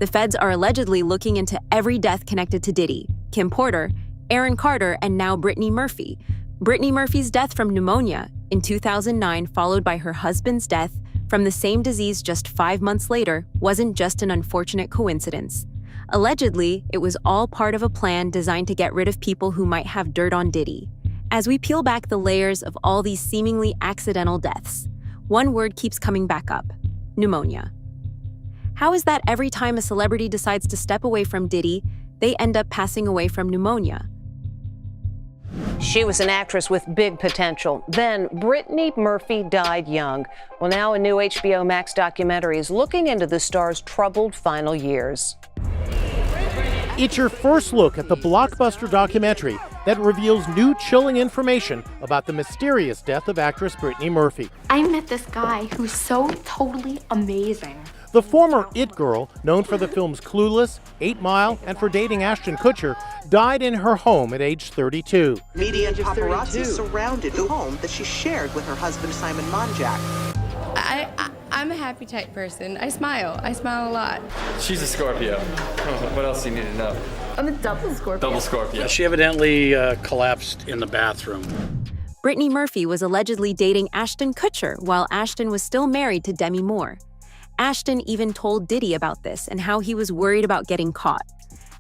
The feds are allegedly looking into every death connected to Diddy, Kim Porter, Aaron Carter, and now Brittany Murphy. Brittany Murphy's death from pneumonia in 2009, followed by her husband's death from the same disease just 5 months later, wasn't just an unfortunate coincidence. Allegedly, it was all part of a plan designed to get rid of people who might have dirt on Diddy. As we peel back the layers of all these seemingly accidental deaths, one word keeps coming back up: pneumonia. How is that every time a celebrity decides to step away from Diddy, they end up passing away from pneumonia? She was an actress with big potential. Then Brittany Murphy died young. Well, now a new HBO Max documentary is looking into the star's troubled final years. It's your first look at the blockbuster documentary that reveals new chilling information about the mysterious death of actress Brittany Murphy. I met this guy who's so totally amazing. The former It Girl, known for the films Clueless, 8 Mile, and for dating Ashton Kutcher, died in her home at age 32. Media and paparazzi surrounded the home that she shared with her husband, Simon Monjack. I'm a happy type person. I smile a lot. She's a Scorpio. What else do you need to know? I'm a double Scorpio. Double Scorpio. She evidently collapsed in the bathroom. Brittany Murphy was allegedly dating Ashton Kutcher while Ashton was still married to Demi Moore. Ashton even told Diddy about this and how he was worried about getting caught.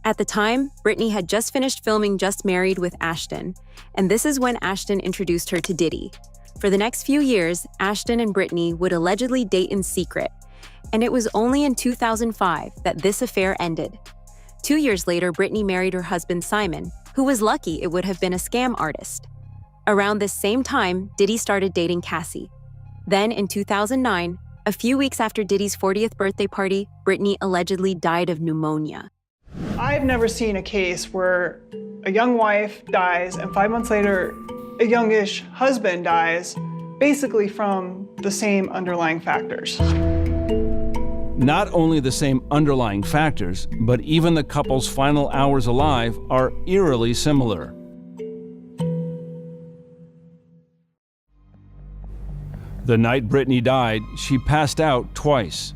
At the time, Brittany had just finished filming Just Married with Ashton, and this is when Ashton introduced her to Diddy. For the next few years, Ashton and Brittany would allegedly date in secret, and it was only in 2005 that this affair ended. 2 years later, Brittany married her husband Simon, who was lucky it would have been a scam artist. Around this same time, Diddy started dating Cassie. Then in 2009, a few weeks after Diddy's 40th birthday party, Brittany allegedly died of pneumonia. I've never seen a case where a young wife dies and 5 months later, a youngish husband dies, basically from the same underlying factors. Not only the same underlying factors, but even the couple's final hours alive are eerily similar. The night Brittany died, she passed out twice.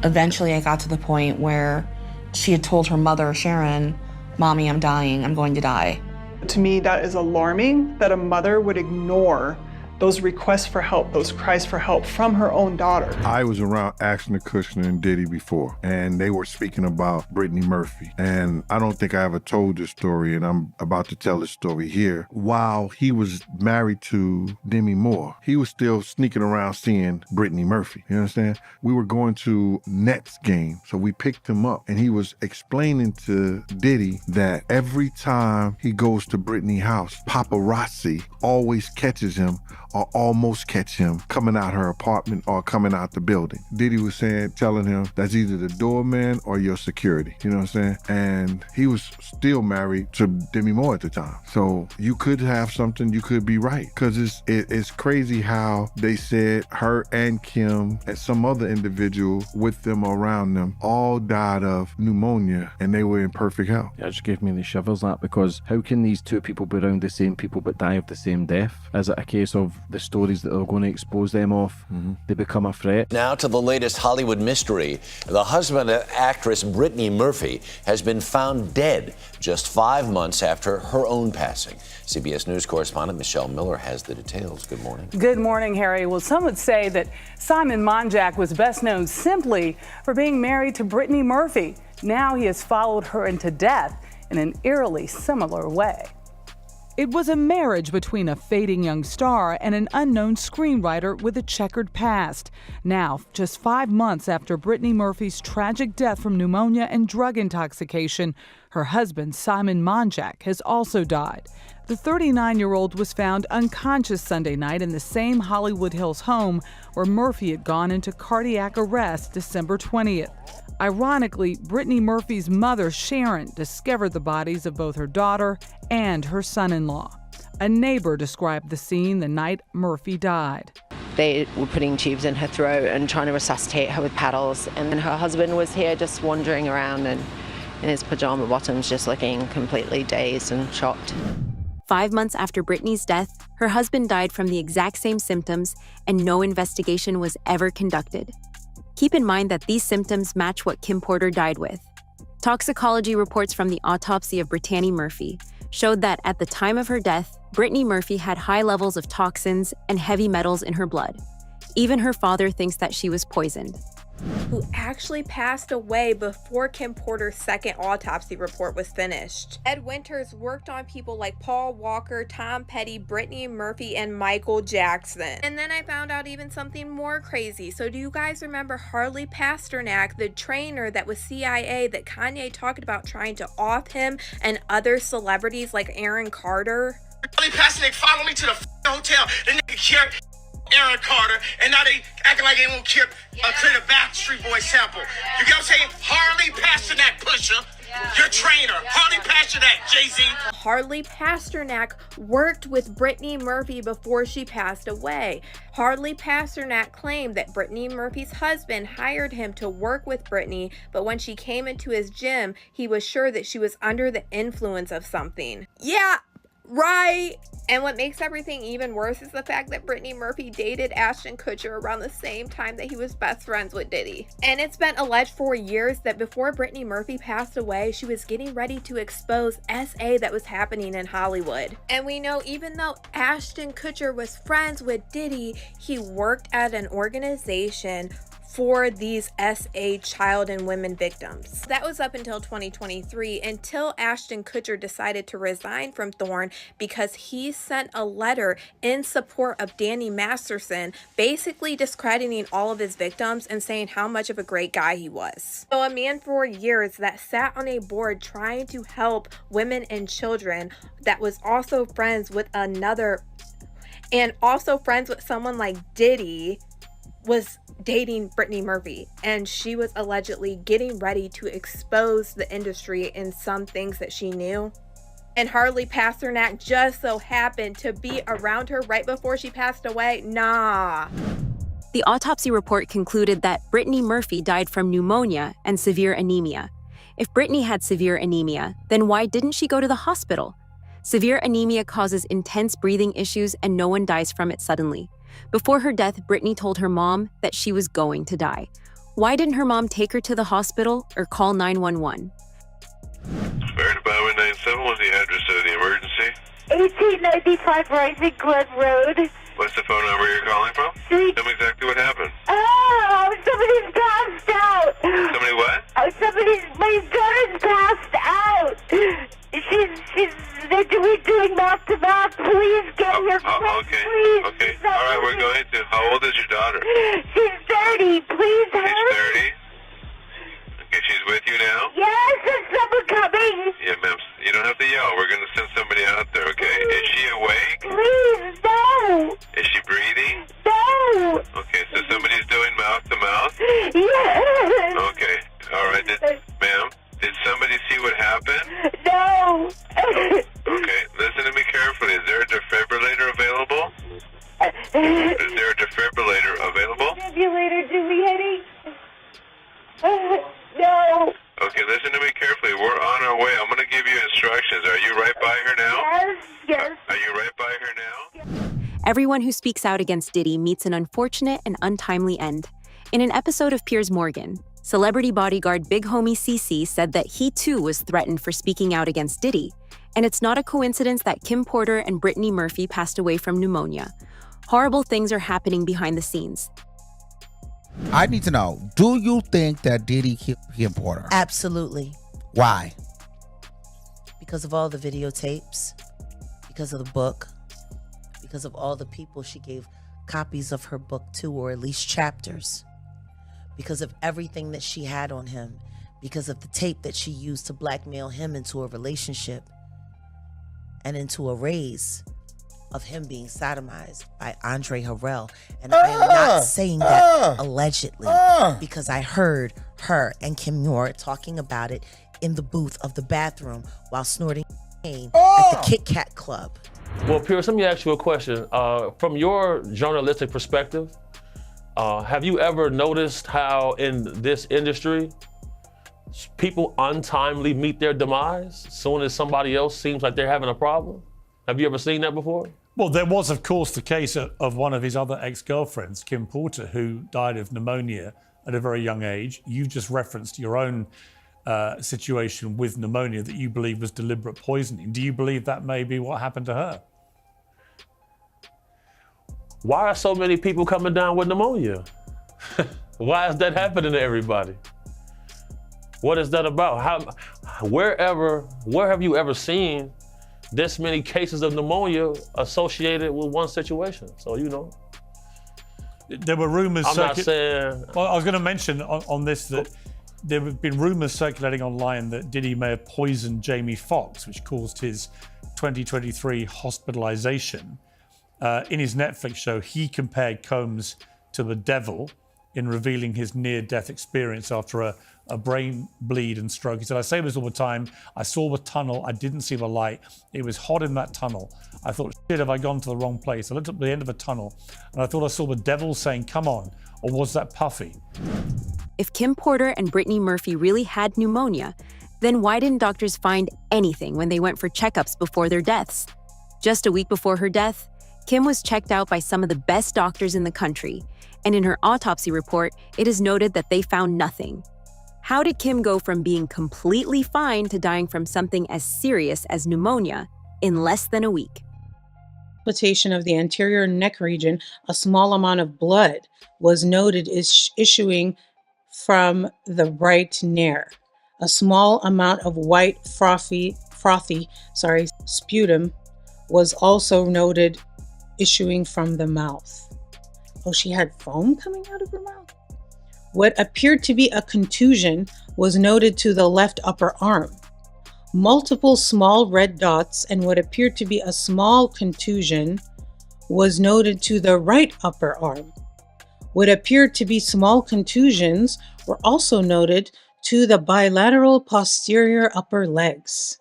Eventually, I got to the point where she had told her mother, Sharon, "Mommy, I'm dying, I'm going to die." To me, that is alarming that a mother would ignore those requests for help, those cries for help from her own daughter. I was around Ashton Kutcher and Diddy before, and they were speaking about Brittany Murphy. And I don't think I ever told this story, and I'm about to tell this story here. While he was married to Demi Moore, he was still sneaking around seeing Brittany Murphy. You understand? We were going to Nets game, so we picked him up, and he was explaining to Diddy that every time he goes to Brittany's house, paparazzi always catches him or almost catch him coming out her apartment or coming out the building. Diddy was telling him that's either the doorman or your security, you know what I'm saying? And he was still married to Demi Moore at the time. So you could have something, you could be right. Because it's crazy how they said her and Kim and some other individual with them around them all died of pneumonia and they were in perfect health. That just gave me the shivers, that, because how can these two people be around the same people but die of the same death? Is it a case of the stories that are going to expose them of, they become a threat? Now to the latest Hollywood mystery. The husband of actress Brittany Murphy has been found dead just 5 months after her own passing. CBS News correspondent Michelle Miller has the details. Good morning. Good morning, Harry. Well, some would say that Simon Monjack was best known simply for being married to Brittany Murphy. Now he has followed her into death in an eerily similar way. It was a marriage between a fading young star and an unknown screenwriter with a checkered past. Now, just 5 months after Brittany Murphy's tragic death from pneumonia and drug intoxication, her husband, Simon Monjack, has also died. The 39-year-old was found unconscious Sunday night in the same Hollywood Hills home where Murphy had gone into cardiac arrest December 20th. Ironically, Brittany Murphy's mother, Sharon, discovered the bodies of both her daughter and her son-in-law. A neighbor described the scene the night Murphy died. They were putting tubes in her throat and trying to resuscitate her with paddles, and then her husband was here just wandering around and in his pajama bottoms, just looking completely dazed and shocked. 5 months after Brittany's death, her husband died from the exact same symptoms, and no investigation was ever conducted. Keep in mind that these symptoms match what Kim Porter died with. Toxicology reports from the autopsy of Brittany Murphy showed that at the time of her death, Brittany Murphy had high levels of toxins and heavy metals in her blood. Even her father thinks that she was poisoned. Who actually passed away before Kim Porter's second autopsy report was finished. Ed Winters worked on people like Paul Walker, Tom Petty, Brittany Murphy, and Michael Jackson. And then I found out even something more crazy. So do you guys remember Harley Pasternak, the trainer that was CIA that Kanye talked about trying to off him and other celebrities like Aaron Carter? Harley Pasternak followed me to the hotel. The nigga killed Aaron Carter, and now they acting like they won't clear the Backstreet Boys sample. You get what I'm saying? Harley Pasternak, Pusha, your trainer. Harley Pasternak, Jay-Z. Harley Pasternak worked with Brittany Murphy before she passed away. Harley Pasternak claimed that Brittany Murphy's husband hired him to work with Brittany, but when she came into his gym, he was sure that she was under the influence of something. Yeah, right. And what makes everything even worse is the fact that Brittany Murphy dated Ashton Kutcher around the same time that he was best friends with Diddy. And it's been alleged for years that before Brittany Murphy passed away, she was getting ready to expose SA that was happening in Hollywood. And we know even though Ashton Kutcher was friends with Diddy, he worked at an organization for these SA child and women victims. That was up until 2023, until Ashton Kutcher decided to resign from Thorne because he sent a letter in support of Danny Masterson, basically discrediting all of his victims and saying how much of a great guy he was. So a man for years that sat on a board trying to help women and children, that was also friends with someone like Diddy, was dating Brittany Murphy, and she was allegedly getting ready to expose the industry in some things that she knew. And Harley Pasternak just so happened to be around her right before she passed away? Nah. The autopsy report concluded that Brittany Murphy died from pneumonia and severe anemia. If Brittany had severe anemia, then why didn't she go to the hospital? Severe anemia causes intense breathing issues and no one dies from it suddenly. Before her death, Brittany told her mom that she was going to die. Why didn't her mom take her to the hospital or call 911? Fire Department 97, what's the address of the emergency? 1895 Rising Glen Road. What's the phone number you're calling from? Tell me exactly what happened. Oh, somebody's passed out. Somebody what? My daughter's passed out. We're doing mouth to mouth. Please get here quick, please. Okay. All right, we're going to. How old is your daughter? She's 30. Please hurry. She's 30? Okay, she's with you now? Yes, there's someone coming. Yeah, ma'am. You don't have to yell. We're going to send somebody out there, okay? Is she awake? Please, no. Is she breathing? No. Okay, so somebody's doing mouth to mouth? Yes. Okay. All right, ma'am. Did somebody see what happened? No. Okay, listen to me carefully. Is there a defibrillator available? Is there a defibrillator available? Defibrillator, do we, honey? No. Okay, listen to me carefully. We're on our way. I'm going to give you instructions. Are you right by her now? Yes. Are you right by her now? Everyone who speaks out against Diddy meets an unfortunate and untimely end. In an episode of Piers Morgan, celebrity bodyguard Big Homie CC said that he too was threatened for speaking out against Diddy. And it's not a coincidence that Kim Porter and Brittany Murphy passed away from pneumonia. Horrible things are happening behind the scenes. I need to know, do you think that Diddy killed Kim Porter? Absolutely. Why? Because of all the videotapes, because of the book, because of all the people she gave copies of her book to, or at least chapters, because of everything that she had on him, because of the tape that she used to blackmail him into a relationship and into a raise of him being sodomized by Andre Harrell. And I am not saying that allegedly, because I heard her and Kim Moore talking about it in the booth of the bathroom while snorting at the Kit Kat Club. Well, Piers, let me ask you a question. From your journalistic perspective, have you ever noticed how in this industry, people untimely meet their demise as soon as somebody else seems like they're having a problem? Have you ever seen that before? Well, there was, of course, the case of one of his other ex-girlfriends, Kim Porter, who died of pneumonia at a very young age. You've just referenced your own situation with pneumonia that you believe was deliberate poisoning. Do you believe that may be what happened to her? Why are so many people coming down with pneumonia? Why is that happening to everybody? What is that about? Where have you ever seen this many cases of pneumonia associated with one situation? So, you know. There were rumors. I'm not saying. Well, I was going to mention on this that there have been rumors circulating online that Diddy may have poisoned Jamie Foxx, which caused his 2023 hospitalization. In his Netflix show, he compared Combs to the devil in revealing his near-death experience after a brain bleed and stroke. He said, I say this all the time. I saw the tunnel. I didn't see the light. It was hot in that tunnel. I thought, shit, have I gone to the wrong place? I looked at the end of the tunnel and I thought I saw the devil saying, come on. Or was that Puffy? If Kim Porter and Brittany Murphy really had pneumonia, then why didn't doctors find anything when they went for checkups before their deaths? Just a week before her death, Kim was checked out by some of the best doctors in the country, and in her autopsy report, it is noted that they found nothing. How did Kim go from being completely fine to dying from something as serious as pneumonia in less than a week? Palpitation of the anterior neck region, a small amount of blood was noted is issuing from the right nair. A small amount of white frothy sputum was also noted issuing from the mouth. Oh, she had foam coming out of her mouth? What appeared to be a contusion was noted to the left upper arm. Multiple small red dots and what appeared to be a small contusion was noted to the right upper arm. What appeared to be small contusions were also noted to the bilateral posterior upper legs.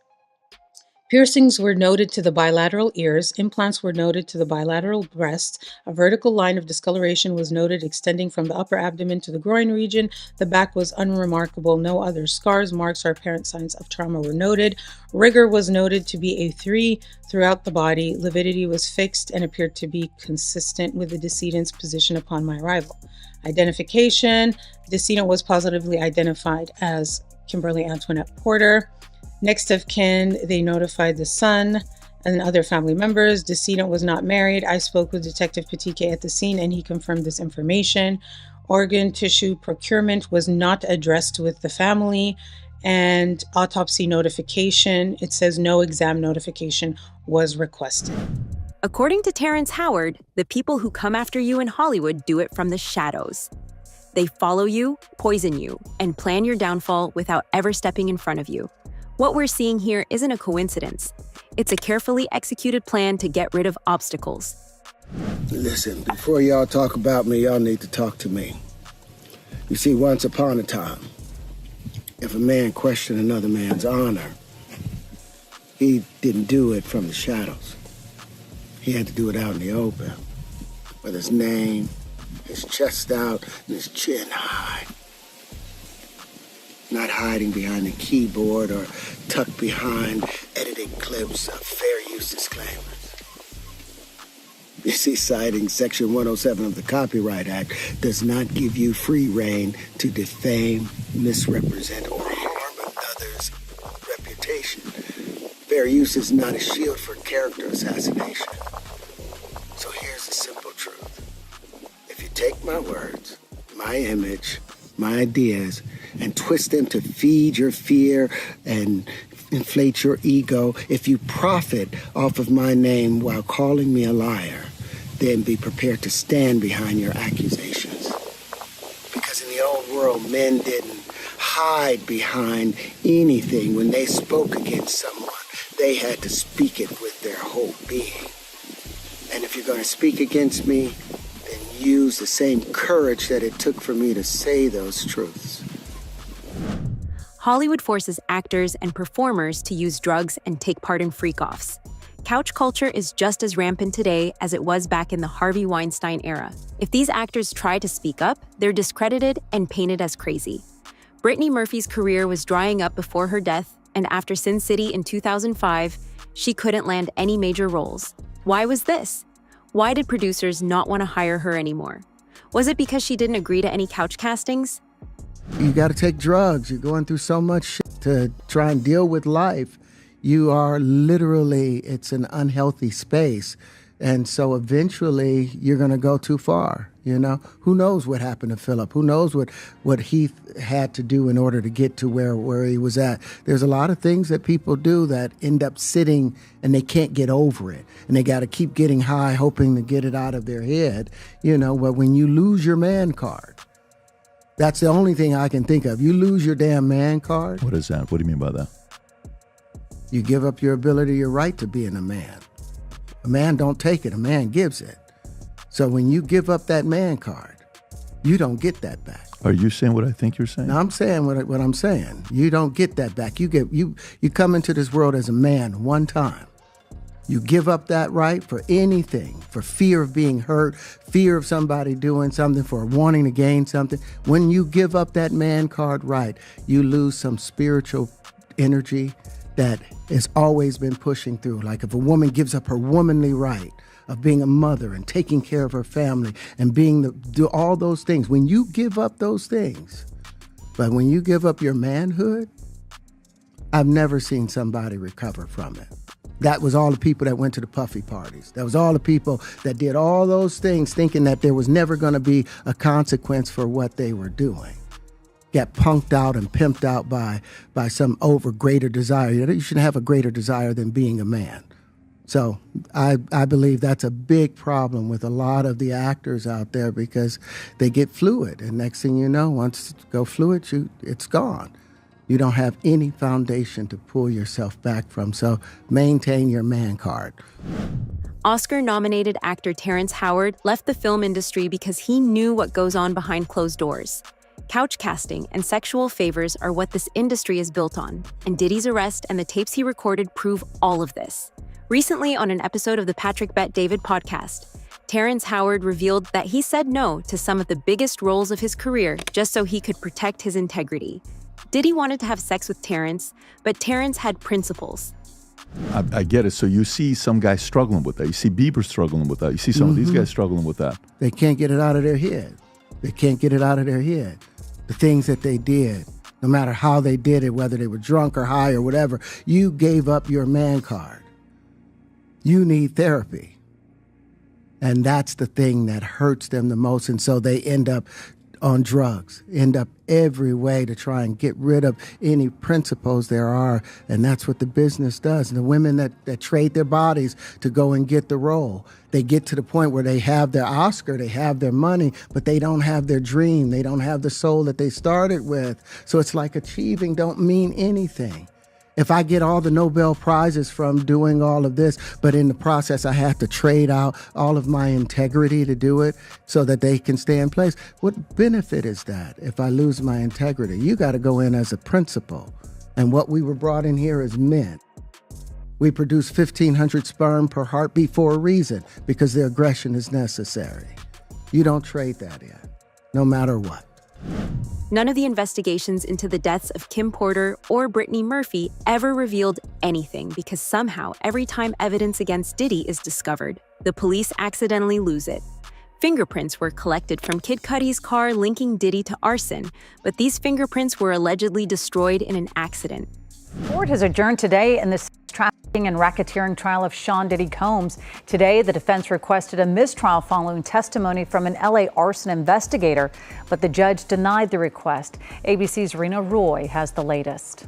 Piercings were noted to the bilateral ears, implants were noted to the bilateral breasts, a vertical line of discoloration was noted extending from the upper abdomen to the groin region, the back was unremarkable, no other scars, marks, or apparent signs of trauma were noted. Rigor was noted to be a 3 throughout the body, lividity was fixed and appeared to be consistent with the decedent's position upon my arrival. Identification, decedent was positively identified as Kimberly Antoinette Porter. Next of kin, they notified the son and other family members. Decedent was not married. I spoke with Detective Patike at the scene and he confirmed this information. Organ tissue procurement was not addressed with the family, and autopsy notification, it says no exam notification was requested. According to Terrence Howard, the people who come after you in Hollywood do it from the shadows. They follow you, poison you, and plan your downfall without ever stepping in front of you. What we're seeing here isn't a coincidence. It's a carefully executed plan to get rid of obstacles. Listen, before y'all talk about me, y'all need to talk to me. You see, once upon a time, if a man questioned another man's honor, he didn't do it from the shadows. He had to do it out in the open, with his name, his chest out, and his chin high. Not hiding behind a keyboard or tucked behind editing clips of fair use disclaimers. You see, citing Section 107 of the Copyright Act does not give you free rein to defame, misrepresent, or harm another's reputation. Fair use is not a shield for character assassination. So here's the simple truth. If you take my words, my image, my ideas, and twist them to feed your fear and inflate your ego, if you profit off of my name while calling me a liar, then be prepared to stand behind your accusations. Because in the old world, men didn't hide behind anything. When they spoke against someone, they had to speak it with their whole being. And if you're going to speak against me, then use the same courage that it took for me to say those truths. Hollywood forces actors and performers to use drugs and take part in freak-offs. Couch culture is just as rampant today as it was back in the Harvey Weinstein era. If these actors try to speak up, they're discredited and painted as crazy. Brittany Murphy's career was drying up before her death, and after Sin City in 2005, she couldn't land any major roles. Why was this? Why did producers not want to hire her anymore? Was it because she didn't agree to any couch castings? You got to take drugs. You're going through so much shit to try and deal with life. You are literally, it's an unhealthy space. And so eventually you're going to go too far, you know? Who knows what happened to Philip? Who knows what Heath had to do in order to get to where he was at? There's a lot of things that people do that end up sitting and they can't get over it. And they got to keep getting high, hoping to get it out of their head, you know? But when you lose your man card, that's the only thing I can think of. You lose your damn man card. What is that? What do you mean by that? You give up your ability, your right to being a man. A man don't take it, a man gives it. So when you give up that man card, you don't get that back. Are you saying what I think you're saying? No, I'm saying what I'm saying. You don't get that back. You come into this world as a man one time. You give up that right for anything, for fear of being hurt, fear of somebody doing something, for wanting to gain something. When you give up that man card right, you lose some spiritual energy that has always been pushing through. Like if a woman gives up her womanly right of being a mother and taking care of her family and do all those things, when you give up those things, but when you give up your manhood, I've never seen somebody recover from it. That was all the people that went to the puffy parties. That was all the people that did all those things thinking that there was never going to be a consequence for what they were doing. Get punked out and pimped out by some greater desire. You shouldn't have a greater desire than being a man. So I believe that's a big problem with a lot of the actors out there because they get fluid. And next thing you know, once you go fluid, it's gone. You don't have any foundation to pull yourself back from. So maintain your man card. Oscar-nominated actor Terrence Howard left the film industry because he knew what goes on behind closed doors. Couch casting and sexual favors are what this industry is built on, and Diddy's arrest and the tapes he recorded prove all of this. Recently, on an episode of the Patrick Bet-David podcast, Terrence Howard revealed that he said no to some of the biggest roles of his career just so he could protect his integrity. Diddy wanted to have sex with Terrence, but Terrence had principles. I get it. So you see some guys struggling with that. You see Bieber struggling with that. You see some of these guys struggling with that. They can't get it out of their head. They can't get it out of their head. The things that they did, no matter how they did it, whether they were drunk or high or whatever, you gave up your man card. You need therapy. And that's the thing that hurts them the most. And so they end up on drugs, end up every way to try and get rid of any principles there are. And that's what the business does. And the women that trade their bodies to go and get the role, they get to the point where they have their Oscar, they have their money, but they don't have their dream. They don't have the soul that they started with. So it's like achieving don't mean anything. If I get all the Nobel Prizes from doing all of this, but in the process I have to trade out all of my integrity to do it so that they can stay in place, what benefit is that if I lose my integrity? You got to go in as a principal. And what we were brought in here as men. We produce 1,500 sperm per heartbeat for a reason, because the aggression is necessary. You don't trade that in, no matter what. None of the investigations into the deaths of Kim Porter or Brittany Murphy ever revealed anything because somehow every time evidence against Diddy is discovered, the police accidentally lose it. Fingerprints were collected from Kid Cudi's car linking Diddy to arson, but these fingerprints were allegedly destroyed in an accident. Court has adjourned today in the trafficking and racketeering trial of Sean Diddy Combs. Today, the defense requested a mistrial following testimony from an LA arson investigator, but the judge denied the request. ABC's Rena Roy has the latest.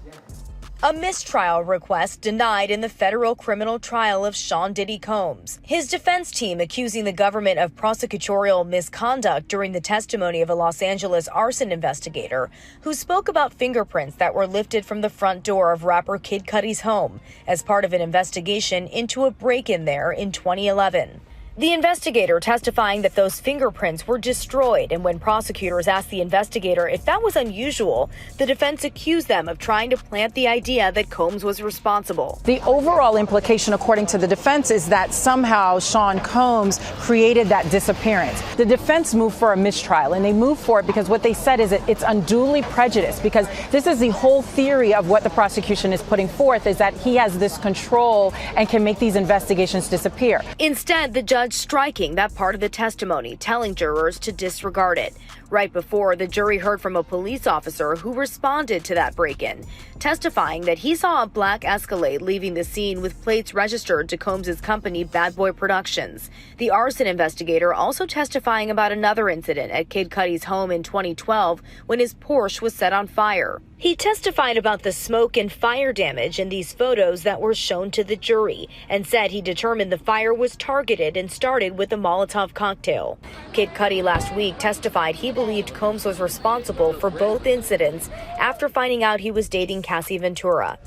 A mistrial request denied in the federal criminal trial of Sean Diddy Combs. His defense team accusing the government of prosecutorial misconduct during the testimony of a Los Angeles arson investigator who spoke about fingerprints that were lifted from the front door of rapper Kid Cudi's home as part of an investigation into a break-in there in 2011. The investigator testifying that those fingerprints were destroyed, and when prosecutors asked the investigator if that was unusual, the defense accused them of trying to plant the idea that Combs was responsible. The overall implication, according to the defense, is that somehow Sean Combs created that disappearance. The defense moved for a mistrial, and they moved for it because what they said is that it's unduly prejudiced, because this is the whole theory of what the prosecution is putting forth, is that he has this control and can make these investigations disappear. Instead, the judge judge striking that part of the testimony, telling jurors to disregard it. Right before, the jury heard from a police officer who responded to that break-in, testifying that he saw a black Escalade leaving the scene with plates registered to Combs' company Bad Boy Productions. The arson investigator also testifying about another incident at Kid Cudi's home in 2012 when his Porsche was set on fire. He testified about the smoke and fire damage in these photos that were shown to the jury and said he determined the fire was targeted and started with a Molotov cocktail. Kid Cudi last week testified he believed Combs was responsible for both incidents after finding out he was dating Cassie Ventura.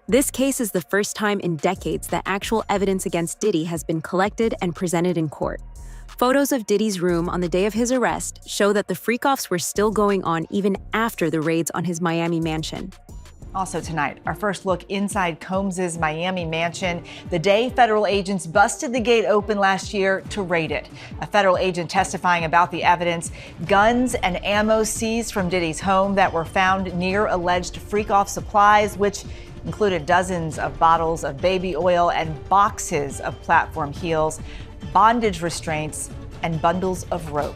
This case is the first time in decades that actual evidence against Diddy has been collected and presented in court. Photos of Diddy's room on the day of his arrest show that the freak-offs were still going on even after the raids on his Miami mansion. Also tonight, our first look inside Combs' Miami mansion, the day federal agents busted the gate open last year to raid it. A federal agent testifying about the evidence, guns and ammo seized from Diddy's home that were found near alleged freak-off supplies, which included dozens of bottles of baby oil and boxes of platform heels, bondage restraints, and bundles of rope.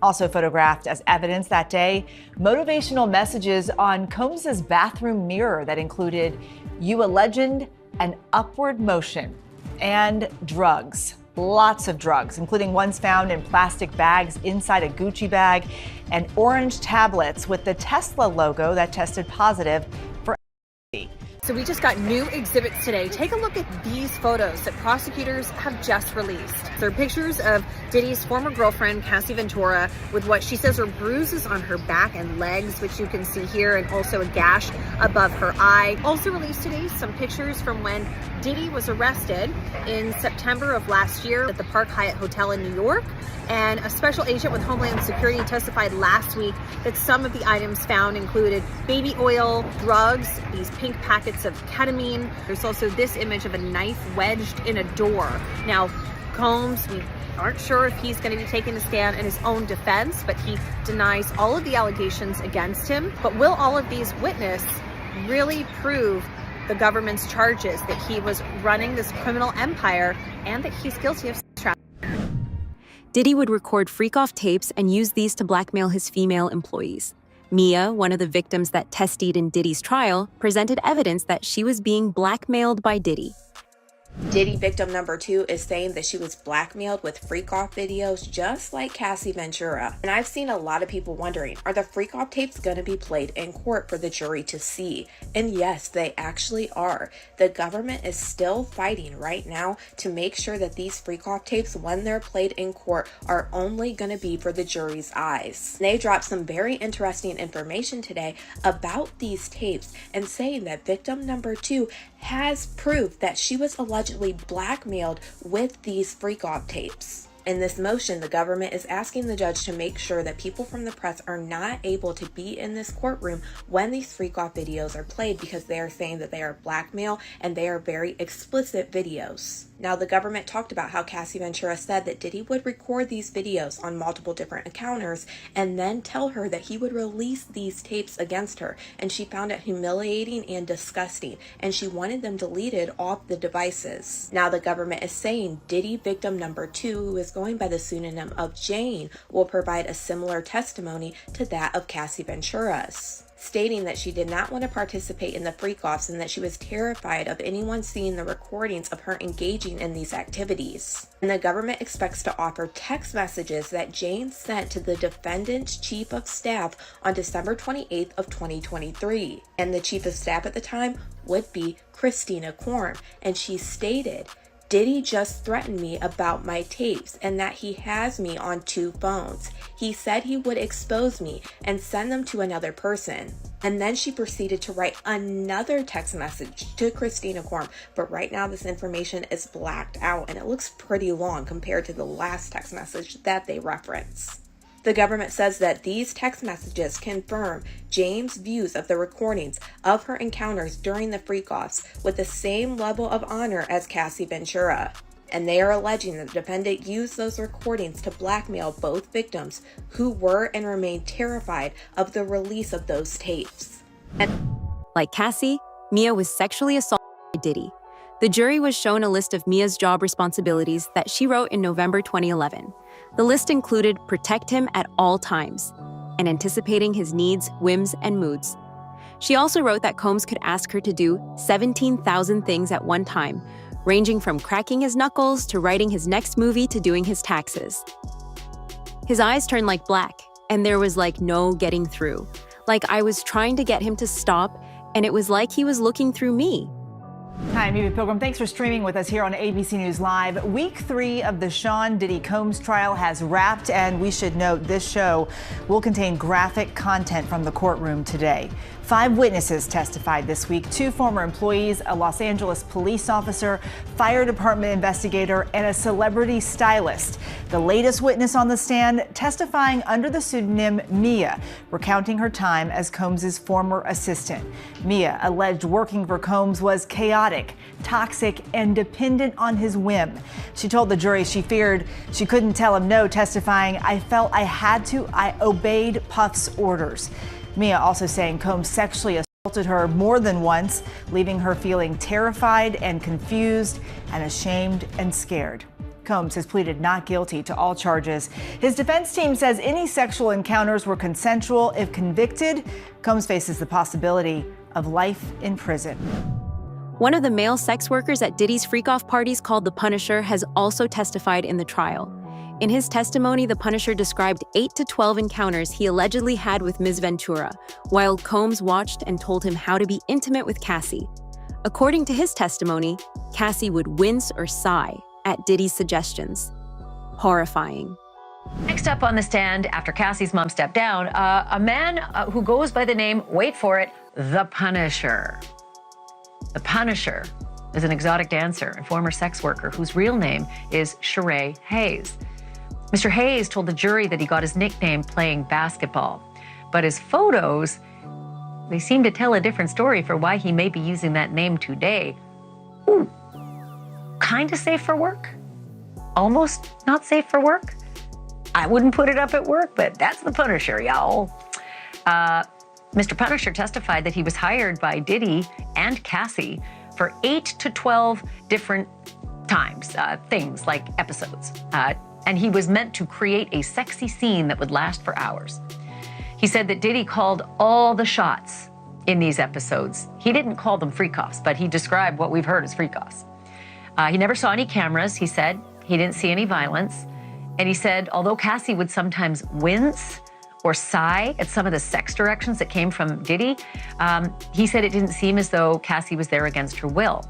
Also photographed as evidence that day, motivational messages on Combs' bathroom mirror that included "You a legend" and "Upward motion," and drugs. Lots of drugs, including ones found in plastic bags inside a Gucci bag, and orange tablets with the Tesla logo that tested positive for LSD. So we just got new exhibits today. Take a look at these photos that prosecutors have just released. They're pictures of Diddy's former girlfriend, Cassie Ventura, with what she says are bruises on her back and legs, which you can see here, and also a gash above her eye. Also released today, some pictures from when Diddy was arrested in September of last year at the Park Hyatt Hotel in New York. And a special agent with Homeland Security testified last week that some of the items found included baby oil, drugs, these pink packets of ketamine. There's also this image of a knife wedged in a door. Now, Combs, we aren't sure if he's going to be taking a stand in his own defense, but he denies all of the allegations against him. But will all of these witnesses really prove the government's charges that he was running this criminal empire and that he's guilty of sex trafficking? Diddy would record freak-off tapes and use these to blackmail his female employees. Mia, one of the victims that testified in Diddy's trial, presented evidence that she was being blackmailed by Diddy. Diddy victim number 2 is saying that she was blackmailed with freak-off videos just like Cassie Ventura. And I've seen a lot of people wondering, are the freak-off tapes going to be played in court for the jury to see? And yes, they actually are. The government is still fighting right now to make sure that these freak-off tapes, when they're played in court, are only going to be for the jury's eyes. They dropped some very interesting information today about these tapes and saying that victim number 2 has proof that she was allegedly blackmailed with these freak-off tapes. In this motion, the government is asking the judge to make sure that people from the press are not able to be in this courtroom when these freak-off videos are played, because they are saying that they are blackmail and they are very explicit videos. Now, the government talked about how Cassie Ventura said that Diddy would record these videos on multiple different encounters and then tell her that he would release these tapes against her, and she found it humiliating and disgusting, and she wanted them deleted off the devices. Now, the government is saying Diddy victim number 2, who is going by the pseudonym of Jane, will provide a similar testimony to that of Cassie Ventura's, stating that she did not want to participate in the freak-offs and that she was terrified of anyone seeing the recordings of her engaging in these activities. And the government expects to offer text messages that Jane sent to the defendant's chief of staff on December 28th of 2023. And the chief of staff at the time would be Christina Korn, and she stated, "Diddy just threatened me about my tapes and that he has me on 2 phones. He said he would expose me and send them to another person." And then she proceeded to write another text message to Christina Korn, but right now this information is blacked out and it looks pretty long compared to the last text message that they reference. The government says that these text messages confirm Jane's views of the recordings of her encounters during the freak-offs with the same level of honor as Cassie Ventura. And they are alleging that the defendant used those recordings to blackmail both victims, who were and remain terrified of the release of those tapes. And like Cassie, Mia was sexually assaulted by Diddy. The jury was shown a list of Mia's job responsibilities that she wrote in November 2011. The list included protect him at all times and anticipating his needs, whims, and moods. She also wrote that Combs could ask her to do 17,000 things at one time, ranging from cracking his knuckles to writing his next movie to doing his taxes. His eyes turned like black, and there was like no getting through. Like I was trying to get him to stop, and it was like he was looking through me. Hi, I'm Eva Pilgrim. Thanks for streaming with us here on ABC News Live. Week 3 of the Sean Diddy Combs trial has wrapped, and we should note this show will contain graphic content from the courtroom today. 5 witnesses testified this week, 2 former employees, a Los Angeles police officer, fire department investigator, and a celebrity stylist. The latest witness on the stand testifying under the pseudonym Mia, recounting her time as Combs' former assistant. Mia alleged working for Combs was chaotic, toxic, and dependent on his whim. She told the jury she feared she couldn't tell him no, testifying, "I felt I had to. I obeyed Puff's orders." Mia also saying Combs sexually assaulted her more than once, leaving her feeling terrified and confused and ashamed and scared. Combs has pleaded not guilty to all charges. His defense team says any sexual encounters were consensual. If convicted, Combs faces the possibility of life in prison. One of the male sex workers at Diddy's freak-off parties called the Punisher has also testified in the trial. In his testimony, the Punisher described 8 to 12 encounters he allegedly had with Ms. Ventura, while Combs watched and told him how to be intimate with Cassie. According to his testimony, Cassie would wince or sigh at Diddy's suggestions. Horrifying. Next up on the stand, after Cassie's mom stepped down, a man who goes by the name, wait for it, The Punisher. The Punisher is an exotic dancer and former sex worker whose real name is Sheree Hayes. Mr. Hayes told the jury that he got his nickname playing basketball, but his photos, they seem to tell a different story for why he may be using that name today. Ooh, kind of safe for work, almost not safe for work. I wouldn't put it up at work, but that's the Punisher, y'all. Mr. Punisher testified that he was hired by Diddy and Cassie for 8 to 12 different times, things like episodes. And he was meant to create a sexy scene that would last for hours. He said that Diddy called all the shots in these episodes. He didn't call them freak-offs, but he described what we've heard as freak-offs. He never saw any cameras, he said. He didn't see any violence. And he said, although Cassie would sometimes wince or sigh at some of the sex directions that came from Diddy, he said it didn't seem as though Cassie was there against her will.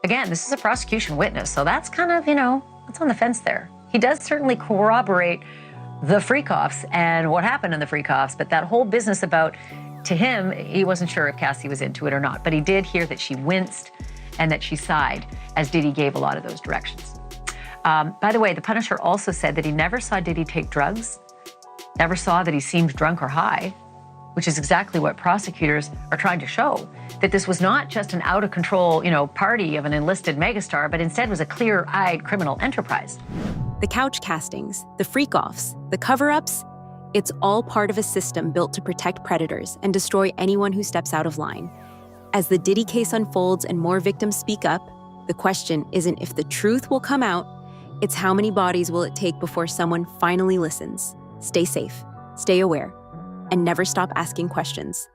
Again, this is a prosecution witness, so that's kind of, that's on the fence there. He does certainly corroborate the freak-offs and what happened in the freak-offs, but that whole business about, to him, he wasn't sure if Cassie was into it or not, but he did hear that she winced and that she sighed as Diddy gave a lot of those directions. By the way, the Punisher also said that he never saw Diddy take drugs, never saw that he seemed drunk or high, which is exactly what prosecutors are trying to show, that this was not just an out-of-control, party of an enlisted megastar, but instead was a clear-eyed criminal enterprise. The couch castings, the freak-offs, the cover-ups, it's all part of a system built to protect predators and destroy anyone who steps out of line. As the Diddy case unfolds and more victims speak up, the question isn't if the truth will come out, it's how many bodies will it take before someone finally listens. Stay safe, stay aware, and never stop asking questions.